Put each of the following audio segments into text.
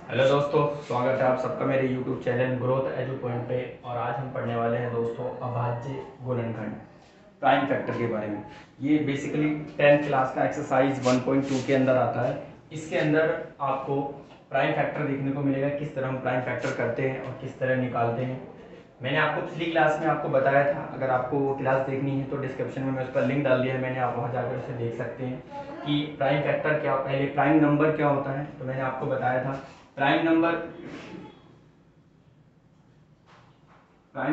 Hello दोस्तों, स्वागत है आप सबका मेरे YouTube channel growth edu point पे। और आज हम पढ़ने वाले हैं दोस्तों अभाज्य गुणनखंड प्राइम फैक्टर के बारे में। ये बेसिकली 10th क्लास का एक्सरसाइज 1.2 के अंदर आता है। इसके अंदर आपको प्राइम फैक्टर देखने को मिलेगा, किस तरह हम प्राइम फैक्टर करते हैं और किस तरह निकालते हैं। मैंने आपको पिछली क्लास में आपको बताया था, अगर आपको वो क्लास देखनी है तो डिस्क्रिप्शन में मैं उसका लिंक डाल दिया है मैंने, आप वहाँ जाकर उसे देख सकते हैं कि प्राइम फैक्टर क्या, पहले प्राइम नंबर क्या होता है। तो मैंने आपको बताया था प्राइम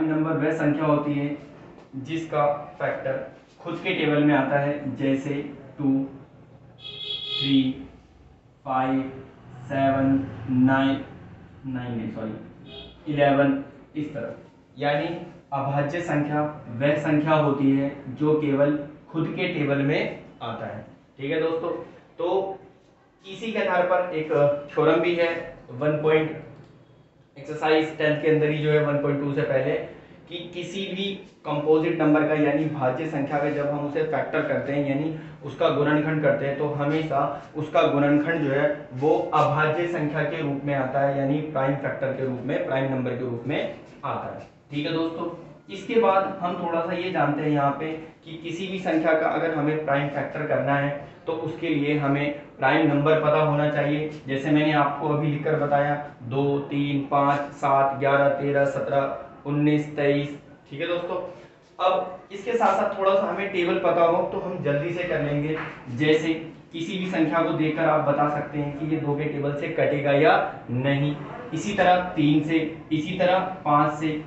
नंबर वह संख्या होती है जिसका फैक्टर खुद के टेबल में आता है, जैसे 2, 3, 5, 7, 11 इस तरह। यानी अभाज्य संख्या वह संख्या होती है जो केवल खुद के टेबल में आता है। ठीक है दोस्तों, तो इसी के आधार पर एक थ्योरम भी है एक्सरसाइज 10th के अंदर ही जो है 1.2 से पहले, कि किसी भी कंपोजिट नंबर का यानी भाज्य संख्या का जब हम उसे फैक्टर करते हैं यानी उसका गुणनखंड करते हैं तो हमेशा उसका गुणनखंड जो है वो अभाज्य संख्या के रूप में आता है, यानी प्राइम फैक्टर के रूप में, प्राइम नंबर के रूप में आता है। ठीक है दोस्तों, इसके बाद हम थोड़ा सा ये जानते हैं यहाँ पे कि किसी भी संख्या का अगर हमें प्राइम फैक्टर करना है तो उसके लिए हमें प्राइम नंबर पता होना चाहिए। जैसे मैंने आपको अभी लिखकर बताया 2, 3, 5, 7, 11, 13, 17, 19, 23। ठीक है दोस्तों, अब इसके साथ साथ थोड़ा सा हमें टेबल पता हो तो हम जल्दी से कर लेंगे। जैसे किसी भी संख्या को देखकर आप बता सकते हैं कि ये 2 के टेबल से कटेगा या नहीं। इसी तरह 3 से, इसी तरह 5 से,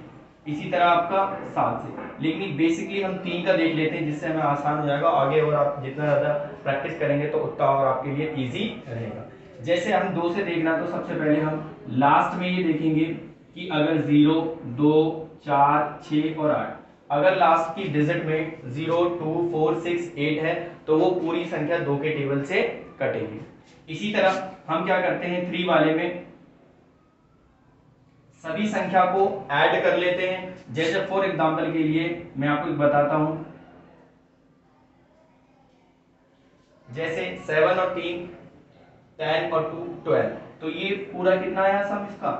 इसी तरह आपका 7 से। लेकिन बेसिकली हम 3 का देख लेते हैं जिससे हमें आसान हो जाएगा आगे, और आप जितना ज़्यादा प्रैक्टिस करेंगे तो उतना और आपके लिए इजी रहेगा। जैसे हम 2 से देखना, तो सबसे पहले हम लास्ट में ये देखेंगे कि अगर 0, 2, 4, 6 और 8, अगर लास्ट की डिजिट में 0, 2, 4, 6, 8 है तो वो पूरी संख्या 2 के टेबल से कटेगी। इसी तरह हम क्या करते हैं, 3 वाले में सभी संख्या को ऐड कर लेते हैं। जैसे फॉर एग्जांपल के लिए मैं आपको बताता हूं, जैसे 7 और 3, 10 और 2, 12, तो ये पूरा कितना आया सम इसका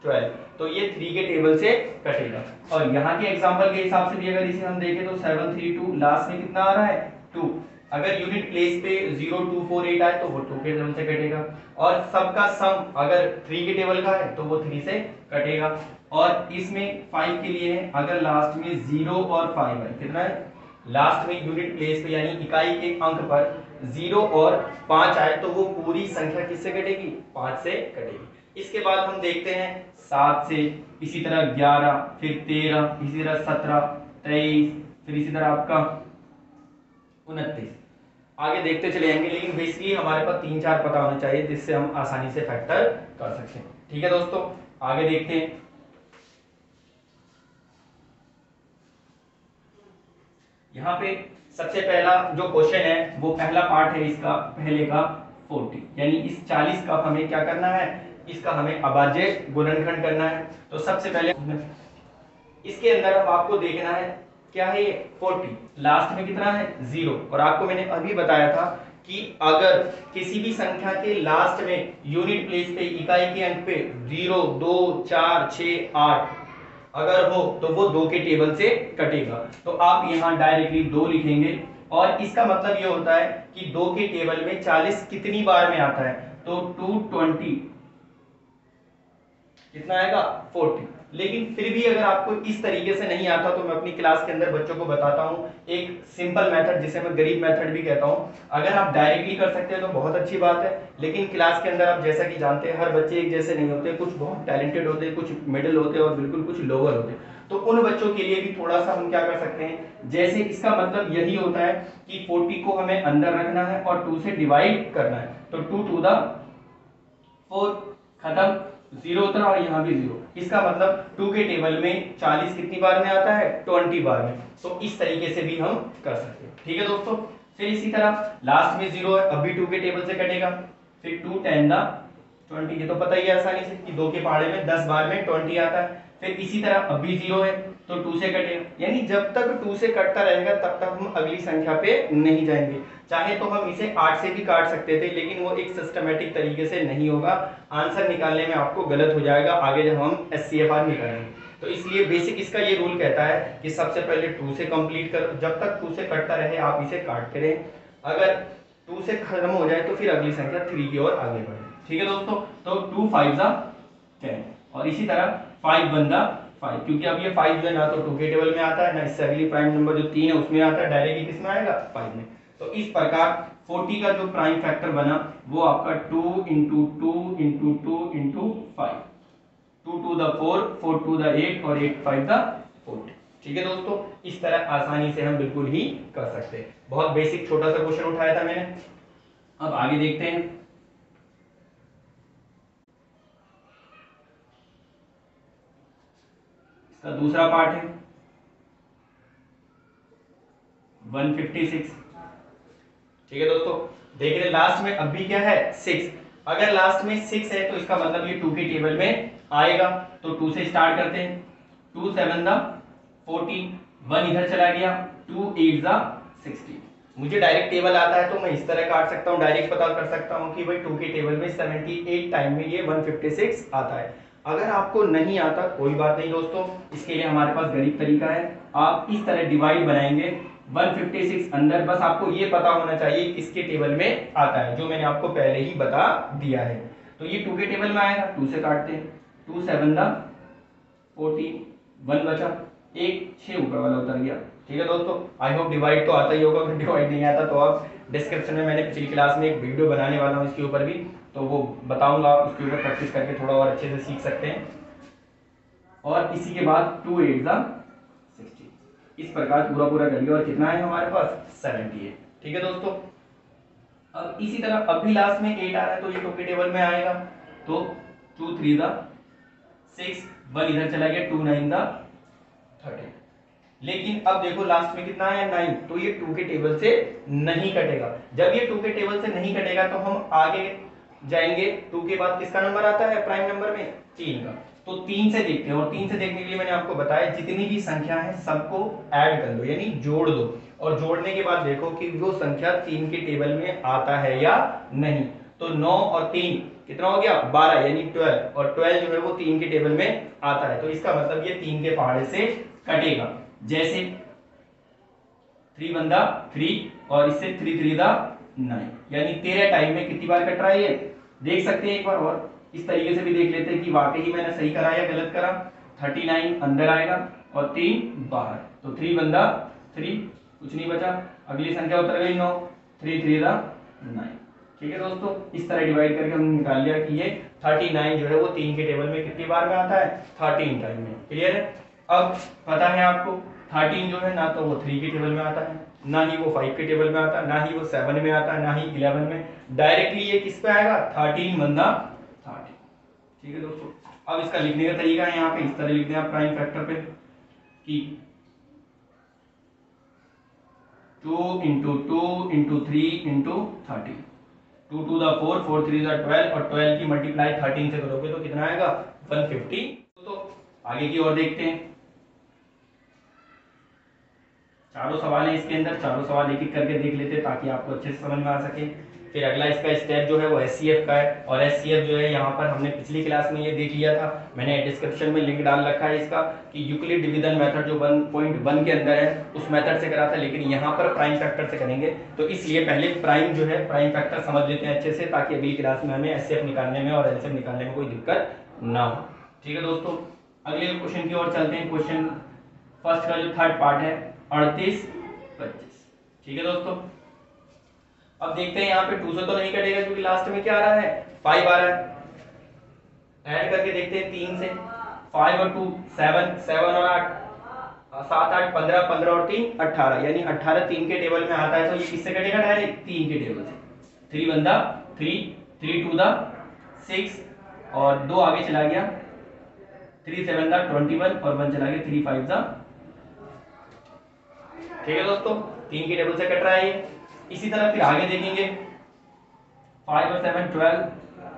12, तो ये 3 के टेबल से कटेगा। और यहाँ के एग्जांपल के हिसाब से भी अगर इसे हम देखें तो 7, 3, 2, लास्ट में कितना आ रहा है 2। अगर यूनिट प्लेस पे 0, 2, 4, 8 आए तो वो 2 के टेबल से कटेगा। और सबका सम अगर 3 के टेबल का है तो वो 3 से कटेगा। और इसमें 5 के लिए है, अगर लास्ट में 0 और 5 है, कितना है लास्ट में यूनिट प्लेस पे यानी इकाई के अंक पर 0 और 5 आए तो वो पूरी संख्या किससे कटेगी 5 से कटेगी। इसके बाद हम देखते हैं 7 से, इसी तरह 11, फिर 13, इसी तरह 17, 23, फिर इसी तरह आपका 29, आगे देखते चले जाएंगे। लेकिन बेसिकली हमारे पास 3-4 पता होना चाहिए जिससे हम आसानी से फैक्टर कर सकते हैं। ठीक है दोस्तों, आगे देखते हैं। यहाँ पे सबसे पहला जो क्वेश्चन है वो पहला पार्ट है इसका, पहले का 40, यानी इस 40 का हमें क्या करना है, इसका हमें अभाज्य गुणनखंड करना है। तो सबसे पहले इसके अंदर अब आपको देखना है क्या है ये 40, लास्ट में कितना है 0। और आपको मैंने अभी बताया था कि अगर किसी भी संख्या के लास्ट में यूनिट प्लेस पे इकाई के अंक पे 0, 2, 4, 6, 8 अगर हो तो वो 2 के टेबल से कटेगा। तो आप यहाँ डायरेक्टली 2 लिखेंगे। और इसका मतलब ये होता है कि 2 के टेबल में 40 कितनी बार में आता है, तो 220 कितना आएगा 40। लेकिन फिर भी अगर आपको इस तरीके से नहीं आता तो मैं अपनी क्लास के अंदर बच्चों को बताता हूं एक सिंपल मेथड, जिसे मैं गरीब मेथड भी कहता हूं। अगर आप डायरेक्टली कर सकते हैं तो बहुत अच्छी बात है, लेकिन क्लास के अंदर आप जैसा कि जानते हैं हर बच्चे एक जैसे नहीं होते, कुछ बहुत टैलेंटेड होते हैं, कुछ मिडिल होते हैं और बिल्कुल कुछ लोअर होते हैं। तो उन बच्चों के लिए भी थोड़ा सा हम क्या कर सकते हैं, जैसे इसका मतलब यही होता है कि 40 को हमें अंदर रखना है और 2 से डिवाइड करना है। तो 2 टू द 4 खत्म, 0 उतना और यहाँ भी 0। इसका मतलब 2 के टेबल में 40 कितनी बार में आता है 20 बार में। तो इस तरीके से भी हम कर सकते हैं। ठीक है दोस्तों, फिर इसी तरह लास्ट में 0 है, अभी 2 के टेबल से कटेगा। फिर 2 10 द 20, ये तो पता ही है आसानी से कि 2 के पहाड़े में 10 बार में 20 आता है। फिर इसी तरह अब भी 0 है तो 2 से कटेगा, यानी जब तक 2 से कटता रहेगा तब तक हम अगली संख्या पे नहीं जाएंगे। चाहे तो हम इसे 8 से भी काट सकते थे, लेकिन वो एक सिस्टमेटिक तरीके से नहीं होगा, आंसर निकालने में आपको गलत हो जाएगा आगे जब हम SCFR निकालेंगे। तो इसलिए बेसिक इसका ये रूल कहता है कि सबसे पहले 2 से कंप्लीट करो, जब तक 2 से कटता रहे आप इसे काटते रहें, अगर 2 से खत्म हो जाए तो फिर अगली संख्या 3 की ओर आगे बढ़े। ठीक है दोस्तों, तो 2 5 10 और इसी तरह 5 1 5, क्योंकि अब ये 5 जो है ना तो 2 के टेबल में आता है ना इससे अगली प्राइम नंबर जो 3 है उसमें आता है, डायरेक्टली किस में आएगा 5 में। तो इस प्रकार 40 का जो प्राइम फैक्टर बना वो आपका 2 into 2 into 2 into 5, 2 2 the 4, 4 2 the 8 और 8 5 द 40। ठीक है दोस्तों, इस तरह आसानी से हम बिल्कुल ही कर सकते हैं। बहुत बेसिक छोटा सा क्वेश्चन उठाया था मैंने। अब आगे देखते हैं। इसका दूसरा पार्ट है 156। ठीक है दोस्तों, देख रहे लास्ट में अब भी क्या है 6, अगर लास्ट में 6 है तो इसका मतलब ये 2 के टेबल में आएगा। तो 2 से स्टार्ट करते हैं, 2 7 द 14, 1 इधर चला गया, 2 8 द 16। मुझे डायरेक्ट टेबल आता है तो मैं इस तरह काट सकता हूँ, डायरेक्ट पता कर सकता हूँ कि भाई 2 के टेबल में 78 टाइम में ये 156 आता है। अगर आपको नहीं आता कोई बात नहीं दोस्तों, इसके लिए हमारे पास गरीब तरीका है, आप इस तरह डिवाइड बनाएंगे 156 अंदर, बस आपको ये पता होना चाहिए किसके टेबल में आता है, जो मैंने आपको पहले ही बता दिया है। तो ये 2 के टेबल में आएगा, 2 से काटते हैं, 2 7 द 14, 1 बचा, एक 6 ऊपर वाला उतर गया। ठीक है दोस्तों, आई होप डिवाइड तो आता ही होगा, अगर डिवाइड नहीं आता तो आप डिस्क्रिप्शन में मैंने पिछली क्लास में एक वीडियो बनाने वाला हूँ इसके ऊपर भी, तो वो बताऊंगा, उसके ऊपर प्रैक्टिस करके थोड़ा और अच्छे से सीख सकते हैं। और इसी के बाद 2 8 द 16, इस प्रकार पूरा पूरा करिए और कितना है हमारे पास 78। ठीक है दोस्तों, अब इसी तरह अब भी लास्ट में 8 आ रहा है तो ये 2 के टेबल में आएगा, तो 2 3 द 6, 1 इधर चला गया, 2 9 द 13। लेकिन अब देखो लास्ट में कितना है 9, तो ये 2 के टेबल से नहीं कटेगा। जब ये 2 के टेबल से नहीं कटेगा तो हम आगे जाएंगे, 2 के बाद किसका नंबर आता है प्राइम नंबर में 3 का, तो 3 से देखते हैं। और 3 से देखने के लिए मैंने आपको बताया जितनी भी संख्या है सबको ऐड कर लो, यानी जोड़ दो, और जोड़ने के बाद देखो कि वो संख्या 3 के टेबल में आता है या नहीं। तो 9 और 3 कितना हो गया 12, यानी 12, और 12 जो है वो 3 के टेबल में आता है, तो इसका मतलब ये 3 के पहाड़े से कटेगा। जैसे 3 1 द 3 और इससे 3 3 द 9, यानी 13 टाइम में कितनी बार कट रहा है ये देख सकते हैं एक बार, और इस तरीके से भी देख लेते हैं कि वाकई ही मैंने सही करा या गलत करा। 39 अंदर आएगा और 3 बाहर, तो 3 1 द 3, कुछ नहीं बचा, अगली संख्या उतर गई 9, 3 3 द 9। ठीक है दोस्तों, इस तरह डिवाइड करके हमने निकाल लिया कि ये 39 जो है वो 3 के टेबल में कितनी बार में आता है 13 टाइम में। क्लियर है? अब पता है आपको 13 जो है ना तो वो 3 के टेबल में आता है, ना ही वो 5 के टेबल में आता है, ना ही वो 7 में आता है, ना ही 11 में, डायरेक्टली ये किस पे आएगा 13 1 द 13। ठीक है दोस्तों, अब इसका लिखने का तरीका है, यहाँ पे इस तरह लिखते हैं आप प्राइम फैक्टर पे कि 2 into 2 into 3 into 13, 2 2 the 4, 4 3 the 12, और 12 की मल्टीप्लाई 13 से करोगे तो कितना आएगा 150। तो आगे की ओर देखते हैं, चारों सवाल है इसके अंदर, चारों सवाल एक एक करके देख लेते हैं ताकि आपको अच्छे से समझ में आ सके। फिर अगला इसका स्टेप जो है वो SCF का है, और SCF जो है यहाँ पर हमने पिछली क्लास में ये देख लिया था, मैंने डिस्क्रिप्शन में लिंक डाल रखा है इसका, कि यूक्लिड डिवीजन मेथड जो 1.1 के अंदर है उस मेथड से करा था, लेकिन यहाँ पर प्राइम फैक्टर से करेंगे, तो इसलिए पहले प्राइम जो है प्राइम फैक्टर समझ लेते हैं अच्छे से, ताकि अगली क्लास में हमें SCF निकालने में और LCM निकालने में कोई दिक्कत ना हो। ठीक है दोस्तों, अगले क्वेश्चन की ओर चलते हैं। क्वेश्चन फर्स्ट का जो थर्ड पार्ट है 38 25। ठीक है दोस्तों, अब देखते हैं यहाँ पे 2 से तो नहीं कटेगा क्योंकि लास्ट में क्या आ रहा है 5 आ रहा है। ऐड करके देखते हैं 3 से, 5 और 2 7, 7 और 8 7 8 15, 15 और 3 18, यानी 18 3 के टेबल में आता है, तो ये किससे कटेगा डायरेक्ट 3 के टेबल से। 3 1 द 3, 3 2 द 6, और 2 आगे चला गया, 3 7 द 21, और 1 चला गया 3 5 द। ठीक है दोस्तों, 3 के टेबल से कट रहा है ये। इसी तरह फिर आगे देखेंगे 5 और 7 12,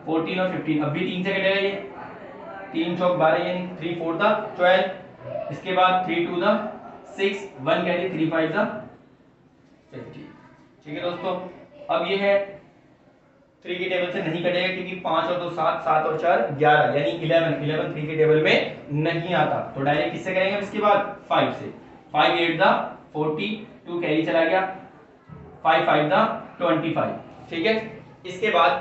14 और 15, अब भी 3 से कटेगा ये, 3 चौक 12 यानी 3 4 द 12। इसके बाद 3 2 द 6, 1 कैरी, 3 5 द 50। ठीक है दोस्तों, अब ये है 3 की टेबल से नहीं कटेगा क्योंकि 5 और 2 7, 7 और 4 11 यानी 11 3 की टेबल में नहीं आता, तो डायरेक्ट किससे करेंगे इसके बाद 5 से। 5 8 द 40, 2 कैरी चला गया, 5 5 द 25। ठीक है, इसके बाद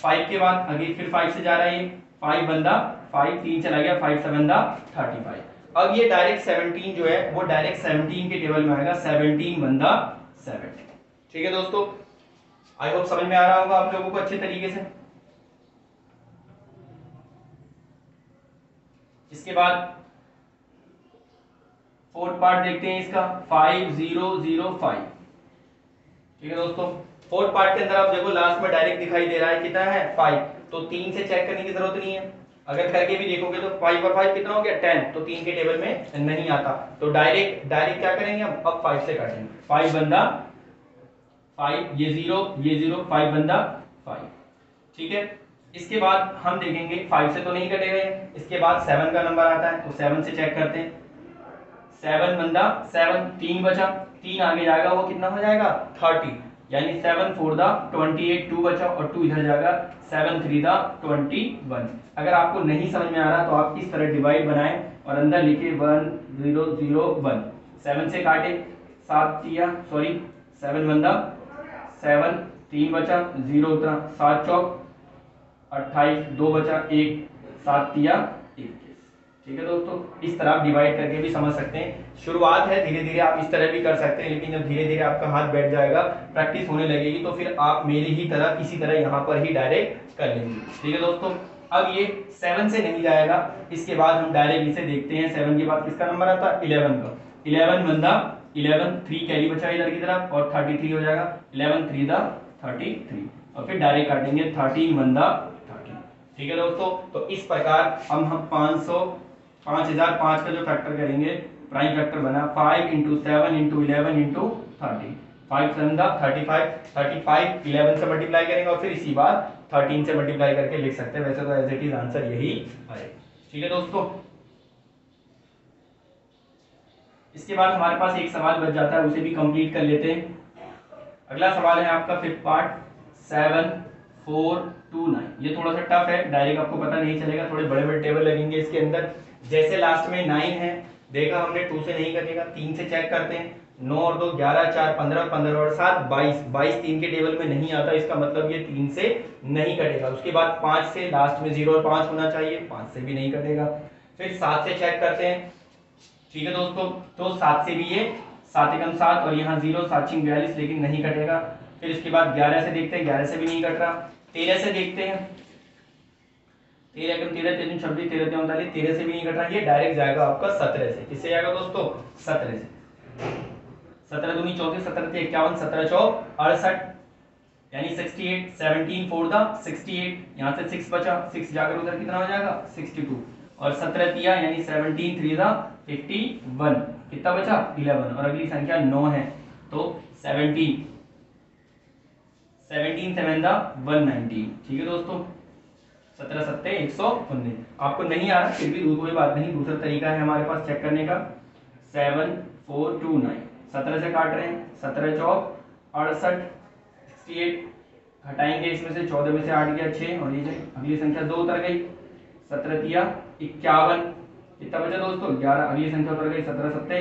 5 के बाद अगेन फिर 5 से जा रहा है ये, 5 बंदा 5, 3 चला गया, 5 7 द 35। अब ये डायरेक्ट 17 जो है वो डायरेक्ट 17 के टेबल में आएगा, 17 बंदा 70। ठीक है दोस्तों, आई होप समझ में आ रहा होगा आप लोगों को अच्छे तरीके से। इसके बाद फोर्थ पार्ट देखते हैं इसका, 5005। ठीक है दोस्तों, फोर्थ पार्ट के अंदर आप देखो लास्ट में डायरेक्ट दिखाई दे रहा है कितना है 5, तो 3 से चेक करने की जरूरत नहीं है। अगर करके भी देखोगे तो 5 और 5 कितना हो गया 10, तो 3 के टेबल में नहीं आता, तो डायरेक्ट क्या करेंगे हम, अब 5 से काटेंगे। 5 बंदा 5, ये 0 5 बंदा 5। ठीक है, इसके बाद हम देखेंगे 5 से तो नहीं कटेगा, इसके बाद 7 का नंबर आता है, तो 7 से चेक करते हैं। 7 बंदा 7, 3 बचा, 3 आगे जाएगा वो कितना हो जाएगा 30, यानी 7 4 द 28, 2 बचा और 2 इधर जाएगा, 7 3 द 21। अगर आपको नहीं समझ में आ रहा तो आप इस तरह डिवाइड बनाएं और अंदर लिखे 1 0 0 1। 7 से काटे, 7 बंदा 7, 3 बचा, 0 उतरा, 7 चौक 28, 2 बचा 1, 7 तिया 21। ठीक है दोस्तों, इस तरह आप डिवाइड करके भी समझ सकते हैं। शुरुआत है, धीरे धीरे आप इस तरह भी कर सकते हैं, लेकिन जब धीरे धीरे आपका हाथ बैठ जाएगा, प्रैक्टिस होने लगेगी, तो फिर आप मेरी ही तरह इसी तरह यहाँ पर ही डायरेक्ट कर लेंगे। ठीक है दोस्तों, अब ये 7 से नहीं जाएगा, इसके बाद हम डायरेक्ट इसे देखते हैं। 7 के बाद किसका नंबर आता है 11 का, 11 बंदा 11, 3 कैरी बचा इधर की तरफ और 33 हो जाएगा, 11 3 द 33 और फिर डायरेक्ट काटेंगे 13 बंदा 13। ठीक है दोस्तों, तो इस प्रकार हम 5005 का जो फैक्टर करेंगे, प्राइम फैक्टर बना 5 × 7 × 11 × 30, 5 7 द 35, 35 11 से मल्टीप्लाई करेंगे और फिर इसी बात 13 से मल्टीप्लाई करके लिख सकते हैं, वैसे तो एज इट इज आंसर यही आएगा। ठीक है दोस्तों, इसके बाद हमारे पास एक सवाल बच जाता है, उसे भी कंप्लीट कर लेते हैं। अगला सवाल है आपका फिफ्थ पार्ट 7429। ये थोड़ा सा टफ है, डायरेक्ट आपको पता नहीं चलेगा, थोड़े बड़े बड़े टेबल लगेंगे इसके अंदर। जैसे लास्ट में 9 है, देखा हमने 2 से नहीं कटेगा, 3 से चेक करते हैं, 9 और 2 11, 4 15, 15 और 7 22, 22 3 के टेबल में नहीं आता, इसका मतलब ये 3 से नहीं कटेगा। उसके बाद 5 से, लास्ट में 0 और 5 होना चाहिए, 5 से भी नहीं कटेगा। फिर 7 से चेक करते हैं। ठीक है दोस्तों, तो 7 से भी ये 7 एकम 7 और यहाँ 0, 7 6 42, लेकिन नहीं कटेगा। फिर इसके बाद 11 से देखते हैं, 11 से भी नहीं कट रहा। 13 से देखते हैं, 13 एकम 13, 13 26, 13 39, 13 से भी नहीं कट रहा। ये डायरेक्ट जाएगा आपका 17 से। किससे जाएगा दोस्तों 17 से। 17 दूनी 34, 17 × 51, 17 चौक 68 यानी 68, 17 4 द 68, यहाँ से 6 बचा, 6 जाकर उधर कितना हो जाएगा 62 और 17 तिया यानी 17 3 द 51, कितना बचा 11 और अगली संख्या 9 है, तो 17 7 द 119। ठीक है दोस्तों, 17 7 119। आपको नहीं आ रहा फिर भी कोई बात नहीं, दूसरा तरीका है हमारे पास चेक करने का। 7429, 17 से काट रहे हैं, 17 चौक 68, 68 हटाएंगे, इसमें से 14 में से 8 गया 6 और ये अगली संख्या 2 उतर गई, 17 तिया 51, कितना बचा दोस्तों 11, अगली संख्या उतर गई 17 7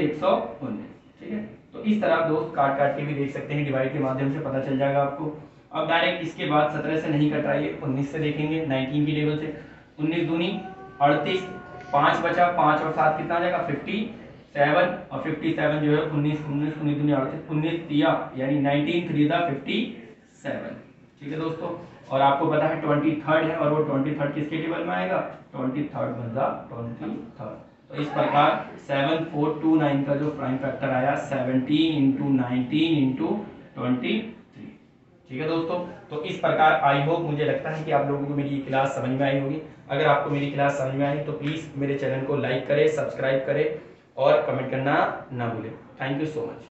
119। ठीक है, तो इस तरह दोस्त काट काट के भी देख सकते हैं, डिवाइड के माध्यम से पता चल जाएगा आपको। अब डायरेक्ट इसके बाद 17 से नहीं कट रहा है, 19 से देखेंगे, 19 की टेबल से। 19 दूनी 38, 5 बचा, 5 और 7 कितना आ जाएगा 57 और 57 जो है 19 19 19 दूनी 38, 19 तिया यानी 19 3 द 57। ठीक है दोस्तों, और आपको पता है 23 है और वो 23 किसके टेबल में आएगा 23 बंदा 23। तो इस प्रकार 7429 का जो प्राइम फैक्टर आया 17 × 19 × 23। ठीक है दोस्तों, तो इस प्रकार आई होप, मुझे लगता है कि आप लोगों को मेरी क्लास समझ में आई होगी। अगर आपको मेरी क्लास समझ में आई तो प्लीज़ मेरे चैनल को लाइक करें, सब्सक्राइब करें और कमेंट करना ना भूलें। Thank you so much.